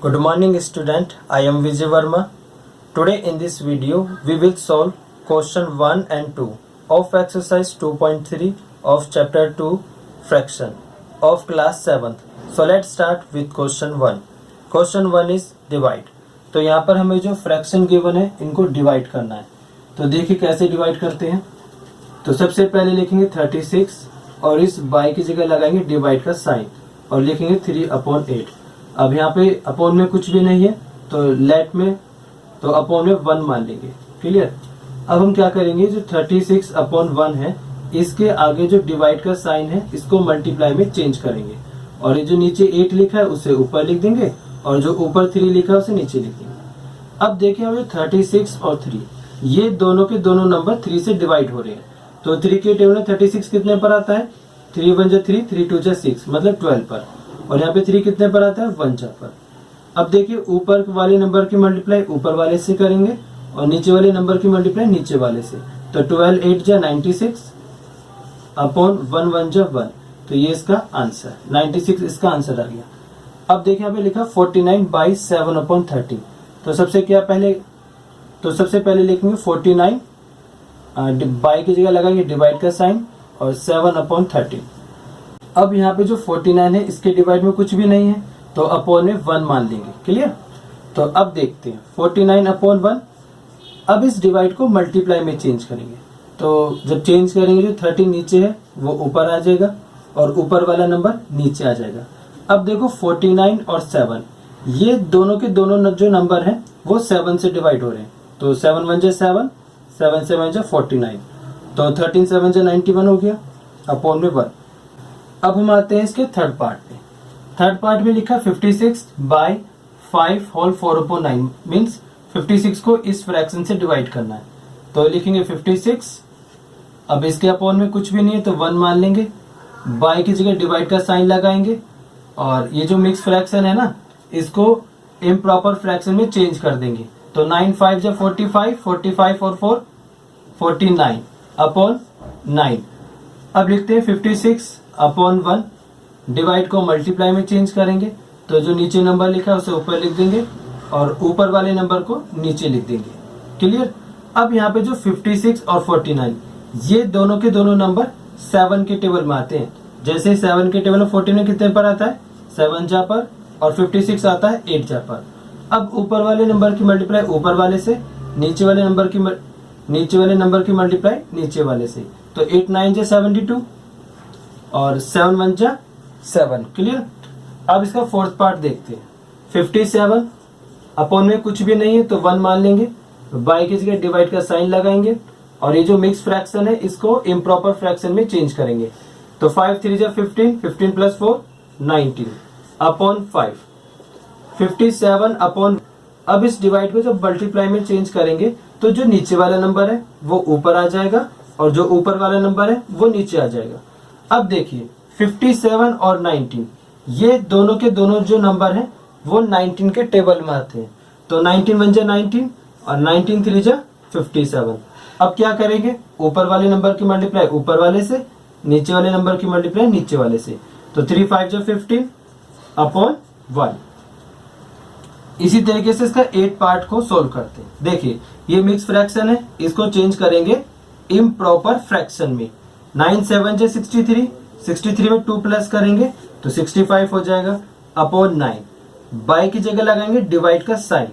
Good morning student, I am Vijay Verma. Today in this video we will solve question 1 and 2 of exercise 2.3 of chapter 2 fraction of class 7th. So let's start with question 1. Question 1 is divide. तो यहाँ पर हमें जो fraction given है इनको divide करना है. तो देखिए कैसे डिवाइड करते हैं. तो सबसे पहले लिखेंगे 36 और इस बाई की जगह लगाएंगे डिवाइड का साइन और लिखेंगे 3/8. अब यहाँ पे अपॉन में कुछ भी नहीं है तो लेट में तो अपॉन में 1 मान लेंगे. क्लियर. अब हम क्या करेंगे, जो 36/1 है इसके आगे जो डिवाइड का साइन है इसको मल्टीप्लाई में चेंज करेंगे और ये जो नीचे 8 लिखा है उसे ऊपर लिख देंगे और जो ऊपर 3 लिखा है उसे नीचे लिख देंगे. अब देखिए हम 36 और 3 ये दोनों के दोनों नंबर 3 से डिवाइड हो रहे हैं. तो 3 के टेबल में 36 कितने पर आता है, 3 1 3, 3 2 6 मतलब 12 पर. और यहाँ पे 3 कितने पर आता है, 1 पर. अब देखिए ऊपर वाले नंबर की मल्टीप्लाई ऊपर वाले से करेंगे और नीचे वाले नंबर की मल्टीप्लाई नीचे वाले से. तो 12 8 जा 96 अपॉन 1 1 जा 1. तो ये इसका आंसर 96 इसका आंसर आ गया. अब देखिए यहाँ पे लिखा 49/7/13. तो सबसे पहले लिखेंगे 49 बाई की जगह लगाएंगे डिवाइड का साइन और 7/13. अब यहाँ पे जो 49 है इसके डिवाइड में कुछ भी नहीं है तो अपॉन में 1 मान लेंगे. क्लियर. तो अब देखते हैं 49/1. अब इस डिवाइड को मल्टीप्लाई में चेंज करेंगे. तो जब चेंज करेंगे जो 13 नीचे है वो ऊपर आ जाएगा और ऊपर वाला नंबर नीचे आ जाएगा. अब देखो 49 और 7 ये दोनों के दोनों जो नंबर हैं वो 7 से डिवाइड हो रहे हैं. तो 7 1 7, 7 7 49. तो 13 7 91 हो गया अपॉन में 1. अब हम आते हैं इसके थर्ड पार्ट पे. थर्ड पार्ट में लिखा 56/5 होल 4/9 मीन्स 56 को इस फ्रैक्शन से डिवाइड करना है. तो लिखेंगे 56. अब इसके अपॉन में कुछ भी नहीं है तो 1 मान लेंगे. बाई की जगह डिवाइड का साइन लगाएंगे और ये जो मिक्स फ्रैक्शन है ना इसको इम्प्रॉपर फ्रैक्शन में चेंज कर देंगे. तो 9 5 जा 45, 45 और 4 49 अपॉन 9. अब लिखते हैं 56/1. डिवाइड को मल्टीप्लाई में चेंज करेंगे तो जो नीचे नंबर लिखा है उसे ऊपर लिख देंगे और ऊपर वाले नंबर को नीचे लिख देंगे. क्लियर. अब यहाँ पे जो 56 और 49 ये दोनों के दोनों नंबर 7 के टेबल में आते हैं. जैसे 7 के टेबल में 49 कितने पर आता है, 7 जा पर और 56 आता है 8 जा पर. अब ऊपर वाले नंबर की मल्टीप्लाई ऊपर वाले से, नीचे वाले नंबर की मल्टीप्लाई नीचे वाले से. तो 8 9 जा 72 और 7 1 जा 7. क्लियर. अब इसका फोर्थ पार्ट देखते हैं. 57 अपॉन में कुछ भी नहीं है तो 1 मान लेंगे. बाई की जगह डिवाइड का साइन लगाएंगे और ये जो मिक्स फ्रैक्शन है इसको इम्प्रॉपर फ्रैक्शन में चेंज करेंगे. तो 5 3 जा 15, 15 + 4 19 अपॉन 5. 57 अपॉन. अब इस डिवाइड को जब मल्टीप्लाई में चेंज करेंगे तो जो नीचे वाला नंबर है वो ऊपर आ जाएगा और जो ऊपर वाला नंबर है वो नीचे आ जाएगा. अब देखिए 57 और 19 ये दोनों के दोनों जो नंबर हैं वो 19 के टेबल में आते हैं. तो 19 1 जा 19 और 19 3 जा 57. अब क्या करेंगे, ऊपर वाले नंबर की मल्टीप्लाई ऊपर वाले से, नीचे वाले नंबर की मल्टीप्लाई नीचे वाले से. तो 3 5 जा 15 अपॉन 1. इसी तरीके से इसका 8 पार्ट को सोल्व करते हैं. देखिए ये मिक्स फ्रैक्शन है इसको चेंज करेंगे इम्प्रॉपर फ्रैक्शन में. 9 7 जा 63, 63 में 2 प्लस करेंगे तो 65 हो जाएगा अपॉन 9. बाई की जगह लगाएंगे डिवाइड का साइन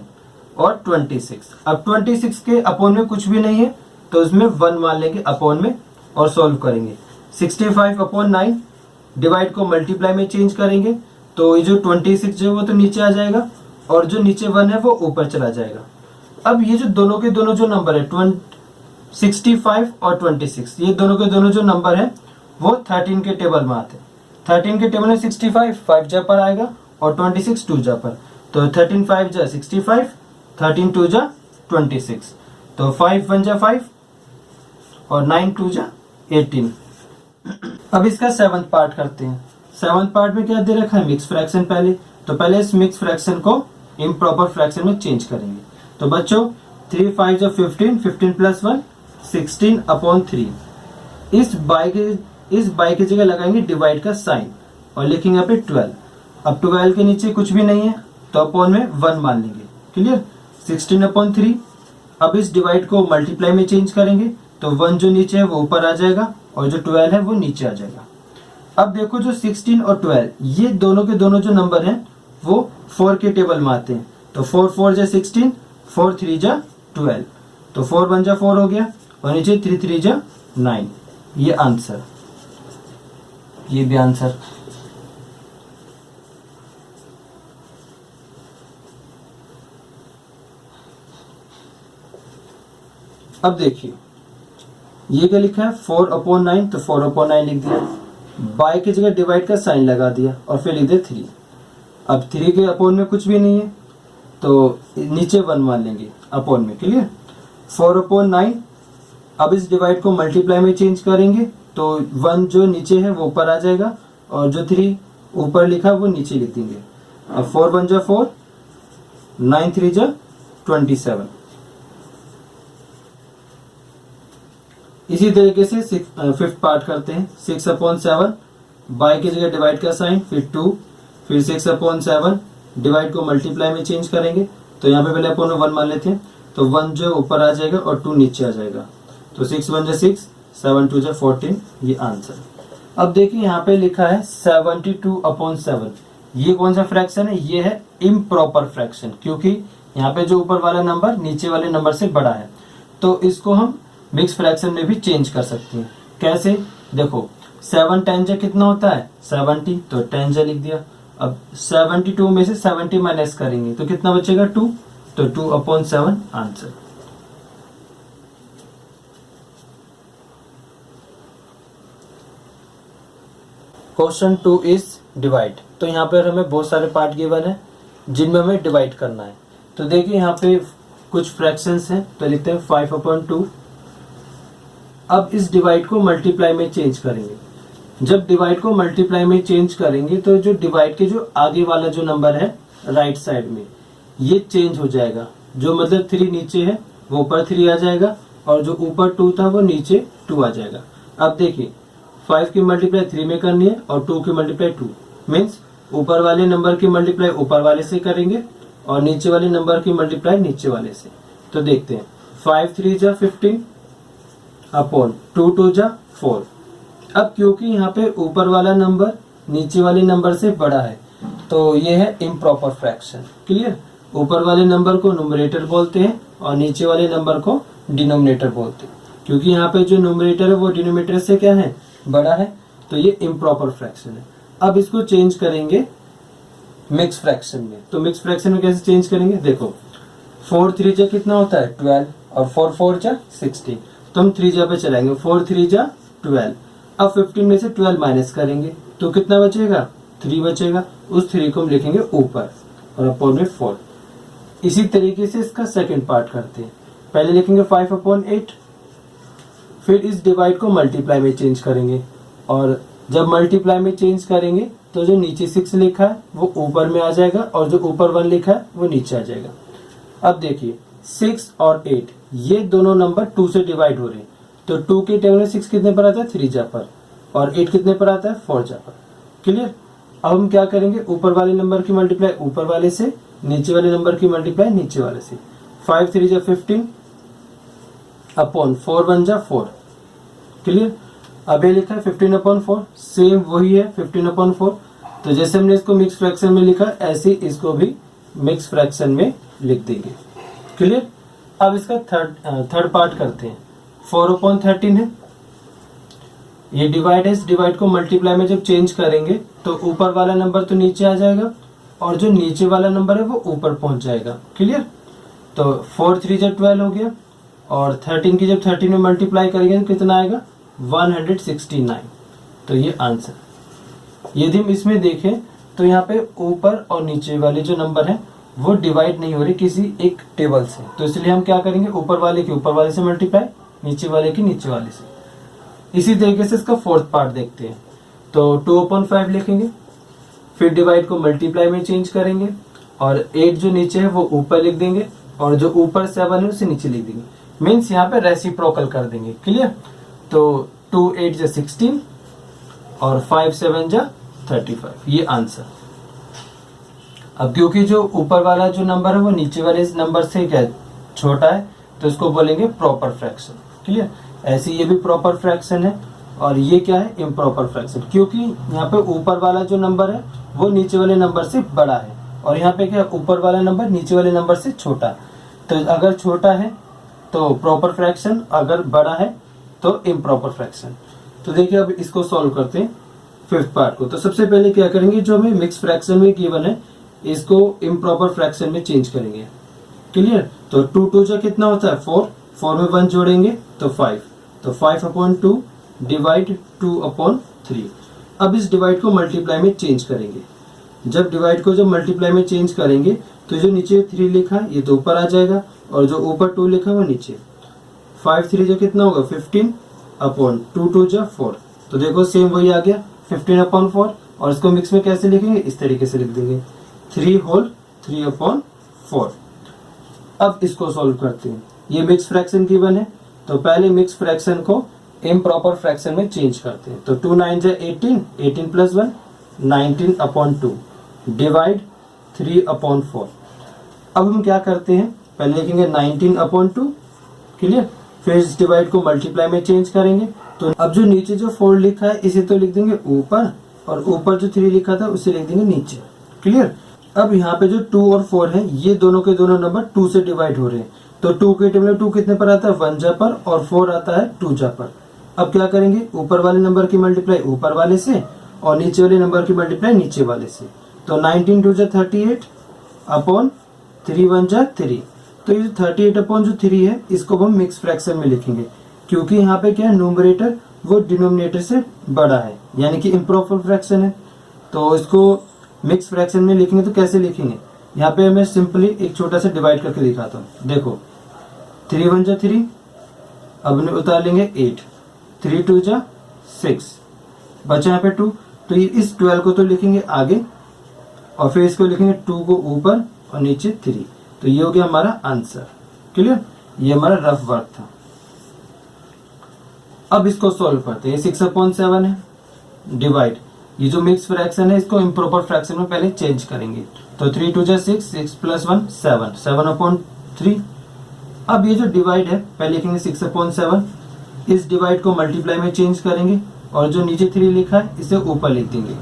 और 26. अब 26 के अपॉन में कुछ भी नहीं है तो उसमें 1 मान लेंगे अपॉन में और सोल्व करेंगे. 65/9 डिवाइड को मल्टीप्लाई में चेंज करेंगे तो ये जो 26 जो है वो तो नीचे आ जाएगा और जो नीचे 1 है वो ऊपर चला जाएगा. अब ये जो दोनों के दोनों जो नंबर है 65 और 26 ये दोनों के दोनों जो नंबर है वो 13 के टेबल में आते हैं. 13 के टेबल में 65 5 जा पर आएगा और 26 2 जा पर. तो 13 5 जा 65, 13 2 जा 26. तो 5 1 जा 5 और 9 2 जा 18. अब इसका 7th पार्ट करते हैं. 7th पार्ट में क्या दे रखा है, मिक्स फ्रैक्शन. तो पहले इस मिक्स फ्रैक्शन को इम्प्रॉपर फ्रैक्शन में चेंज करेंगे. तो बच्चों 3 5 जा 15, 15 + 1 16/3. इस बाई की जगह लगाएंगे डिवाइड का साइन और लिखेंगे यहाँ पे 12. अब 12 के नीचे कुछ भी नहीं है तो अपॉन में 1 मान लेंगे। क्लियर। 16/3। अब इस डिवाइड को मल्टीप्लाई में चेंज करेंगे तो 1 जो नीचे है वो ऊपर आ जाएगा और जो 12 है वो नीचे आ जाएगा। अब देखो जो 16 और 12 ये दोनों के दोनों जो नंबर हैं वो 4 के टेबल में आते हैं। तो 4 4 जा 16, 4 3 जा 12, तो 4 1 जा 4 हो गया और नीचे 3 3 जा 9। ये आंसर, ये भी आंसर। अब देखिए ये क्या लिखा है 4/9, तो 4/9 लिख दिया। बाय की जगह डिवाइड का साइन लगा दिया और फिर लिख दिया 3। अब 3 के अपॉन में कुछ भी नहीं है तो नीचे 1 मान लेंगे अपॉन में। क्लियर। 4/9। अब इस डिवाइड को मल्टीप्लाई में चेंज करेंगे तो 1 जो नीचे है वो ऊपर आ जाएगा और जो 3 ऊपर लिखा वो नीचे लिख देंगे। अब 4 1 जा 4, 9 3 जा 27। इसी तरीके से 5th पार्ट करते हैं। 6/7 बाय की जगह डिवाइड का साइन, फिर 2, फिर 6/7 डिवाइड को मल्टीप्लाई में चेंज करेंगे तो यहाँ पे पहले अपन 1 मान लेते हैं तो 1 जो ऊपर आ जाएगा और 2 नीचे आ जाएगा। तो 6 1 जा 6, 7 2 जा 14। ये आंसर। अब देखिए यहाँ पे लिखा है 72/7। ये कौन सा फ्रैक्शन है? ये है इम्प्रॉपर फ्रैक्शन, क्योंकि यहाँ पे जो ऊपर वाला नंबर नीचे वाले नंबर से बड़ा है। तो इसको हम मिक्स फ्रैक्शन में भी चेंज कर सकते हैं। कैसे? देखो 7 10 जा कितना होता है? 70, तो 10 जा लिख दिया। अब 72 में से 70 माइनस करेंगे तो कितना बचेगा? 2, तो 2/7 आंसर। Question 2 is divide. तो यहाँ पर हमें बहुत सारे पार्ट गिवन है जिनमें हमें डिवाइड करना है। तो देखिए यहाँ पे कुछ फ्रैक्शंस हैं तो लिखते हैं 5/2। अब इस डिवाइड को मल्टीप्लाई में चेंज करेंगे। जब डिवाइड को मल्टीप्लाई में चेंज करेंगे तो जो डिवाइड के जो आगे वाला जो नंबर है राइट साइड में ये चेंज हो जाएगा। जो मतलब 3 नीचे है वो ऊपर 3 आ जाएगा और जो ऊपर 2 था वो नीचे 2 आ जाएगा। अब देखिए 5 की मल्टीप्लाई 3 में करनी है और 2 की मल्टीप्लाई 2, मीन्स ऊपर वाले नंबर की मल्टीप्लाई ऊपर वाले से करेंगे और नीचे वाले नंबर की मल्टीप्लाई नीचे वाले से। तो देखते हैं 5 3 जा 15 अपॉन 2 2 जा 4। अब क्योंकि यहाँ पे ऊपर वाला नंबर नीचे वाले नंबर से बड़ा है तो ये है इम्प्रॉपर फ्रैक्शन। क्लियर। ऊपर वाले नंबर को न्यूमरेटर बोलते हैं और नीचे वाले नंबर को डिनोमिनेटर बोलते हैं। क्योंकि यहाँ पे जो न्यूमरेटर है वो डिनोमिनेटर से क्या है? बड़ा है, तो ये इम्प्रॉपर फ्रैक्शन है। अब इसको चेंज करेंगे मिक्स फ्रैक्शन में। तो मिक्स फ्रैक्शन में कैसे चेंज करेंगे? देखो 4 3 जा कितना होता है? 12 और 4 4 जा 16, तो हम 3 जा पे चलाएंगे। 4 3 जा 12। अब 15 में से 12 माइनस करेंगे तो कितना बचेगा? 3 बचेगा। उस 3 को हम लिखेंगे ऊपर और अपॉन में 4। इसी तरीके से इसका सेकंड पार्ट करते हैं। पहले लिखेंगे 5/8, फिर इस डिवाइड को मल्टीप्लाई में चेंज करेंगे और जब मल्टीप्लाई में चेंज करेंगे तो जो नीचे 6 लिखा है वो ऊपर में आ जाएगा और जो ऊपर 1 लिखा है वो नीचे आ जाएगा। अब देखिए 6 और 8 ये दोनों नंबर 2 से डिवाइड हो रहे हैं, तो 2 के टेबल में 6 कितने पर आता है? 3 जा पर, और 8 कितने पर आता है? 4 जा पर। क्लियर। अब हम क्या करेंगे? ऊपर वाले नंबर की मल्टीप्लाई ऊपर वाले से, नीचे वाले नंबर की मल्टीप्लाई नीचे वाले से। 5 3 जा 15 अपॉन 4 1 जा 4। क्लियर। अब ये लिखा है 15/4, सेम वही है 15/4। तो जैसे हमने इसको मिक्स फ्रैक्शन में लिखा ऐसे ही इसको भी मिक्स फ्रैक्शन में लिख देंगे। क्लियर। अब इसका थर्ड पार्ट करते हैं। 4/13 है, ये डिवाइड है। इस डिवाइड को मल्टीप्लाई में जब चेंज करेंगे तो ऊपर वाला नंबर तो नीचे आ जाएगा और जो नीचे वाला नंबर है वो ऊपर पहुंच जाएगा। क्लियर। तो 4 3 जा 12 हो गया और 13 की जब 13 में मल्टीप्लाई करेंगे तो कितना आएगा? 169। तो ये आंसर। यदि हम इसमें देखें तो यहाँ पे ऊपर और नीचे वाले जो नंबर है वो डिवाइड नहीं हो रहे किसी एक टेबल से, तो इसलिए हम क्या करेंगे? ऊपर वाले के ऊपर वाले से मल्टीप्लाई, नीचे वाले के नीचे वाले से। इसी तरीके से इसका फोर्थ पार्ट देखते हैं। तो 2/5 लिखेंगे, फिर डिवाइड को मल्टीप्लाई में चेंज करेंगे और 8 जो नीचे है वो ऊपर लिख देंगे और जो ऊपर 7 है उसे नीचे लिख देंगे। मीन्स यहाँ पे रेसिप्रोकल कर देंगे। क्लियर। तो 2 8 जा 16 और 5 7 जा 35। ये आंसर। अब क्योंकि जो ऊपर वाला जो नंबर है वो नीचे वाले इस नंबर से क्या छोटा है, तो इसको बोलेंगे प्रॉपर फ्रैक्शन। क्लियर। ऐसे ये भी प्रॉपर फ्रैक्शन है और ये क्या है, इम्प्रॉपर फ्रैक्शन, क्योंकि यहाँ पे ऊपर वाला जो नंबर है वो नीचे वाले नंबर से बड़ा है और यहाँ पे क्या, ऊपर वाला नंबर नीचे वाले नंबर से छोटा। तो अगर छोटा है तो प्रॉपर फ्रैक्शन, अगर बड़ा है तो इम्प्रॉपर फ्रैक्शन। तो देखिए अब इसको सॉल्व करते हैं फिफ्थ पार्ट को। तो सबसे पहले क्या करेंगे, जो हमें मिक्स फ्रैक्शन में गिवन है इसको इम्प्रॉपर फ्रैक्शन में चेंज करेंगे। क्लियर। तो 2 2 जो कितना होता है 4, 4 में 1 जोड़ेंगे तो 5, तो 5/2 डिवाइड 2/3। अब इस डिवाइड को मल्टीप्लाई में चेंज करेंगे। जब डिवाइड को जब मल्टीप्लाई में चेंज करेंगे तो जो नीचे 3 लिखा है ये तो ऊपर आ जाएगा और जो ऊपर 2 लिखा है वो नीचे। 5 3 जो कितना होगा 15/2 2 जो 4। तो देखो सेम वही आ गया 15/4 और इसको मिक्स में कैसे लिखेंगे, इस तरीके से लिख देंगे 3 होल 3/4। अब इसको सॉल्व करते हैं। ये मिक्स फ्रैक्शन गिवन है तो पहले मिक्स फ्रैक्शन को इम्प्रॉपर फ्रैक्शन में चेंज करते हैं। तो 2 9 जो 18, 18 + 1 19/2 डिवाइड 3/4। अब हम क्या करते हैं, पहले लिखेंगे 19/2। क्लियर। फिर इस डिवाइड को मल्टीप्लाई में चेंज करेंगे। तो अब जो नीचे जो 4 लिखा है इसे तो लिख देंगे ऊपर और ऊपर जो 3 लिखा था उसे लिख देंगे नीचे। क्लियर। अब यहाँ पे जो 2 और 4 है ये दोनों के दोनों नंबर 2 से डिवाइड हो रहे हैं। तो 2 के टेबल में 2 कितने पर आता है 1 जा पर और 4 आता है 2 जा पर। अब क्या करेंगे, ऊपर वाले नंबर की मल्टीप्लाई ऊपर वाले से और नीचे वाले नंबर की मल्टीप्लाई नीचे वाले से। तो 19 2 जा 38 अपॉन 3 1 जा 3। तो ये 38 अपॉन जो 3 है इसको हम मिक्स फ्रैक्शन में लिखेंगे क्योंकि यहाँ पे क्या है, न्यूमरेटर वो डिनोमिनेटर से बड़ा है यानी कि इम्प्रॉपर फ्रैक्शन है। तो इसको मिक्स फ्रैक्शन में लिखेंगे तो कैसे लिखेंगे, यहाँ पे मैं सिंपली एक छोटा सा डिवाइड करके दिखाता हूँ। देखो 3 1 जा 3, अब उतार लेंगे 8, 3 2 जा 6, बचा यहाँ पे 2। तो ये इस 12 को तो लिखेंगे आगे और फिर इसको लिखेंगे 2 को ऊपर और नीचे 3। तो ये हो गया हमारा आंसर। क्लियर। ये हमारा रफ वर्क था। अब इसको सॉल्व करते हैं। 6/7 है डिवाइड, ये जो मिक्स फ्रैक्शन है इसको इम्प्रॉपर फ्रैक्शन में पहले चेंज करेंगे। तो 3 2 जा 6, 6 + 1 7, 7/3। अब ये जो डिवाइड है पहले लिखेंगे 6/7, इस डिवाइड को मल्टीप्लाई में चेंज करेंगे और जो नीचे 3 लिखा है इसे ऊपर लिख देंगे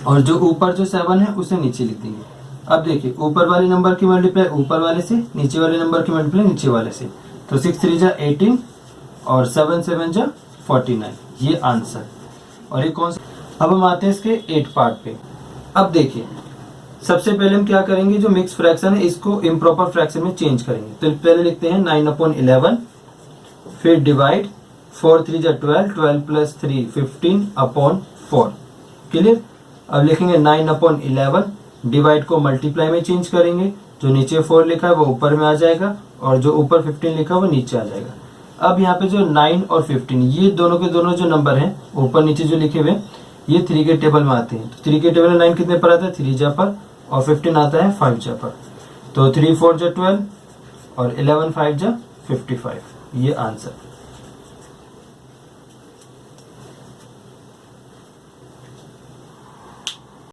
और जो ऊपर जो 7 है उसे नीचे लिख देंगे। अब देखिए ऊपर वाले नंबर की मल्टीप्लाई ऊपर वाले से, नीचे वाले नंबर की मल्टीप्लाई नीचे वाले से। तो 6 3 जा 18 और 7 7 जा 49, ये आंसर। और ये कौन सा, अब हम आते हैं इसके 8 पार्ट पे। अब देखिए सबसे पहले हम क्या करेंगे, जो मिक्स फ्रैक्शन है इसको इम्प्रॉपर फ्रैक्शन में चेंज करेंगे। तो पहले लिखते हैं 9/11, फिर डिवाइड 4 3 जा 12, 12 + 3 15/4। क्लियर। अब लिखेंगे 9/11, डिवाइड को मल्टीप्लाई में चेंज करेंगे। जो नीचे 4 लिखा है वो ऊपर में आ जाएगा और जो ऊपर 15 लिखा है वो नीचे आ जाएगा। अब यहाँ पे जो 9 और 15 ये दोनों के दोनों जो नंबर हैं ऊपर नीचे जो लिखे हुए ये 3 के टेबल में आते हैं। तो 3 के टेबल में 9 कितने पर आता है 3 जा पर और 15 आता है 5 जा पर। तो 3 4 जा 12 और 11 5 जा 55, ये आंसर।